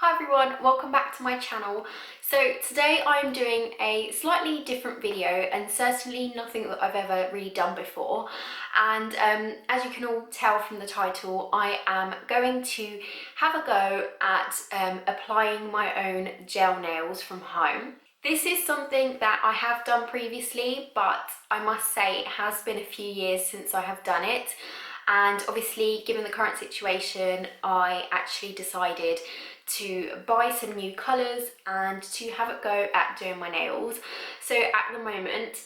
Hi everyone, welcome back to my channel. So today I'm doing a slightly different video and certainly nothing that I've ever really done before. And as you can all tell from the title, I am going to have a go at applying my own gel nails from home. This is something that I have done previously, but I must say it has been a few years since I have done it. And obviously, given the current situation, I actually decided to buy some new colours and to have a go at doing my nails. So at the moment,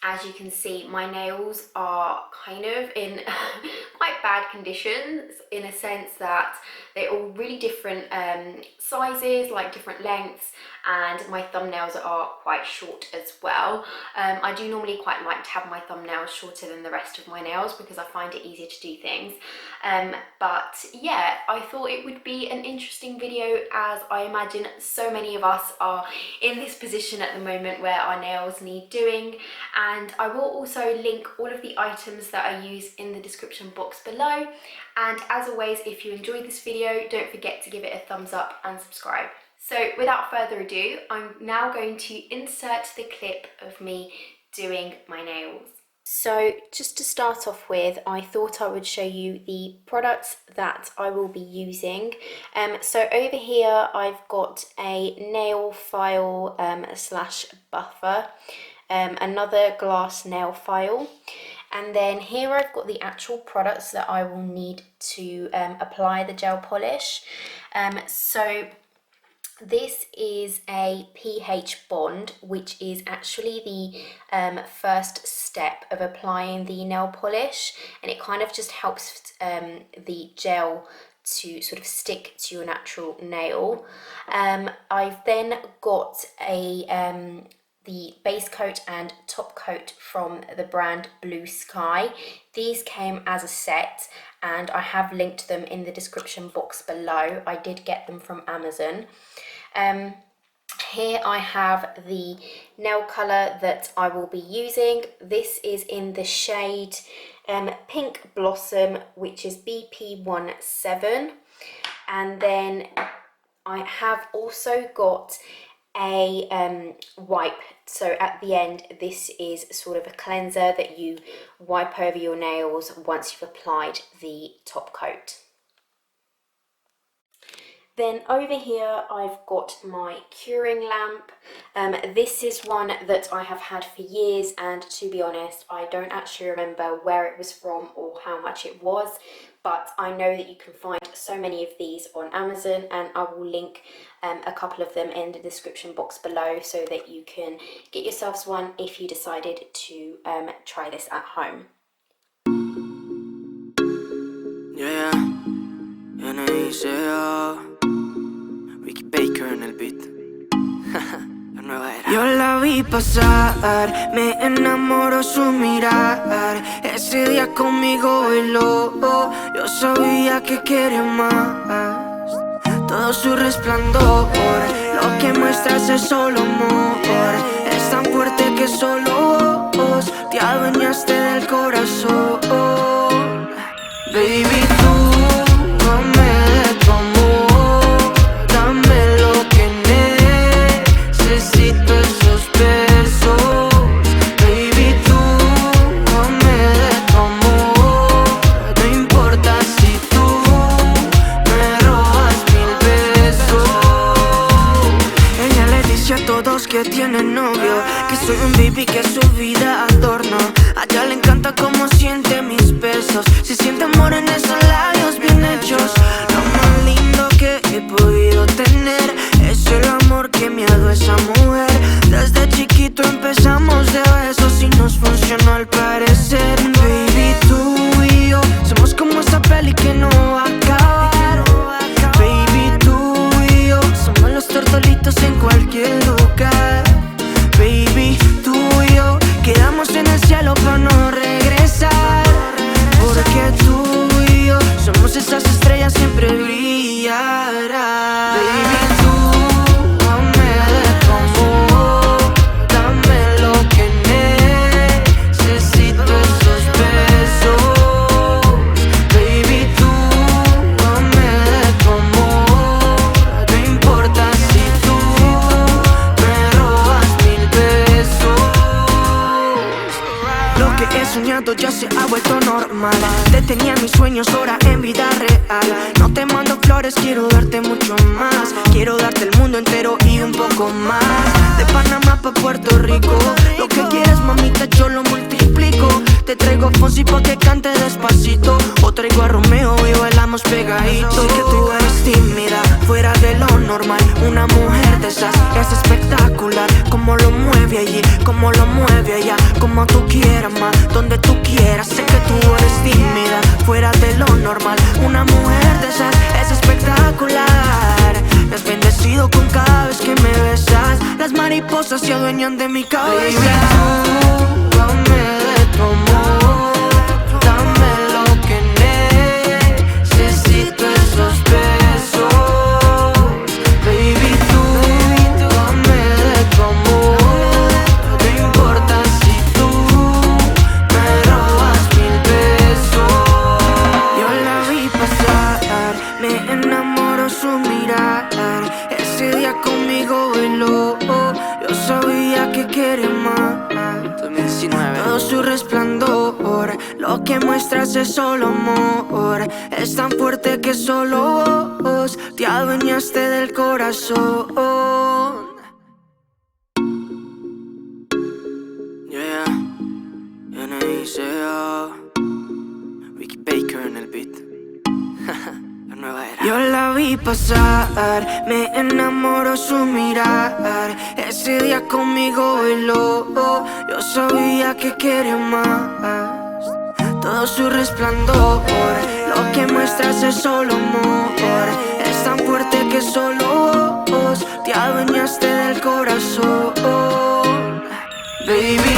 as you can see, my nails are kind of in quite bad conditions, in a sense that they're all really different sizes, like different lengths, and my thumbnails are quite short as well. I do normally quite like to have my thumbnails shorter than the rest of my nails because I find it easier to do things. But yeah, I thought it would be an interesting video, as I imagine so many of us are in this position at the moment where our nails need doing. And I will also link all of the items that I use in the description box below. And as always, if you enjoyed this video, don't forget to give it a thumbs up and subscribe. So without further ado, I'm now going to insert the clip of me doing my nails. So just to start off with, I thought I would show you the products that I will be using. So over here I've got a nail file slash buffer, another glass nail file, and then here I've got the actual products that I will need to apply the gel polish. So this is a pH bond, which is actually the first step of applying the nail polish, and it kind of just helps the gel to sort of stick to your natural nail. I've then got the base coat and top coat from the brand Blue Sky. These came as a set and I have linked them in the description box below. I did get them from Amazon. Here I have the nail colour that I will be using. This is in the shade Pink Blossom, which is BP17. And then I have also got a wipe. So at the end, this is sort of a cleanser that you wipe over your nails once you've applied the top coat. Then over here I've got my curing lamp. This is one that I have had for years, and to be honest, I don't actually remember where it was from or how much it was, but I know that you can find so many of these on Amazon, and I will link a couple of them in the description box below so that you can get yourselves one if you decided to try this at home. En el beat. La nueva era. Yo la vi pasar, me enamoró su mirar. Ese día conmigo bailó, yo sabía que quería más. Todo su resplandor, lo que muestras es solo amor. Es tan fuerte que solo vos te adueñaste del corazón. Baby, tú dame de tu amor, dame lo que necesito, esos besos. Baby, tú dame de tu amor, no importa si tú me robas 1000 besos. Ella le dice a todos que tiene novio, que soy un baby, que su vida adorno. A ella le encanta cómo siente mis besos, se siente amor en esos labios bien hechos. Lo más lindo que he podido tener es el amor que me ha dado esa mujer. Desde chiquito empezamos de besos y nos funcionó al parecer. Baby, tú y yo somos como esa peli que no va a acabar. Baby, tú y yo somos los tortolitos en cualquier lugar. Baby, tú y yo quedamos en el cielo para no regresar, porque tú y yo somos esas estrellas, siempre brillarán. Baby, tú dame de tu amor, dame lo que necesito, esos besos. Baby, tú dame de tu amor, no soñado ya se ha vuelto normal. Te tenía mis sueños ahora en vida real. No te mando flores, quiero darte mucho más. Quiero darte el mundo entero y un poco más. De Panamá pa' Puerto Rico, lo que quieras mamita yo lo multiplico. Te traigo a Fonsi pa' que cante despacito, o traigo a Romeo y bailamos pegaditos. Sé que tú eres tímida, fuera de lo normal. Una mujer de esas es espectacular. Como lo mueve allí, como lo mueve allá. Como tú quieras más, donde tú quieras. Sé que tú eres tímida, fuera de lo normal. Una mujer de esas es espectacular. Me has bendecido con cada vez que me besas. Las mariposas se adueñan de mi cabeza. Baby, tú, dame de tu amor, dame lo que necesito, esos besos. Baby, tú, dame de tu amor. No importa si tú me robas 1000 besos. Yo la vi pasar, me enamoró su mirar. Ese día conmigo bailó, yo sabía que quería más. 2019. Todo su resplandor, lo que muestras es solo amor. Es tan fuerte que solo vos te adueñaste del corazón. Yeah, N.I.C.A. Ricky Baker en el beat. La nueva era. Yo la vi pasar, me enamoró su mirar. Ese día conmigo bailó, yo sabía que quería más. Todo su resplandor, lo que muestras es solo amor. Es tan fuerte que solo vos te adueñaste del corazón. Baby,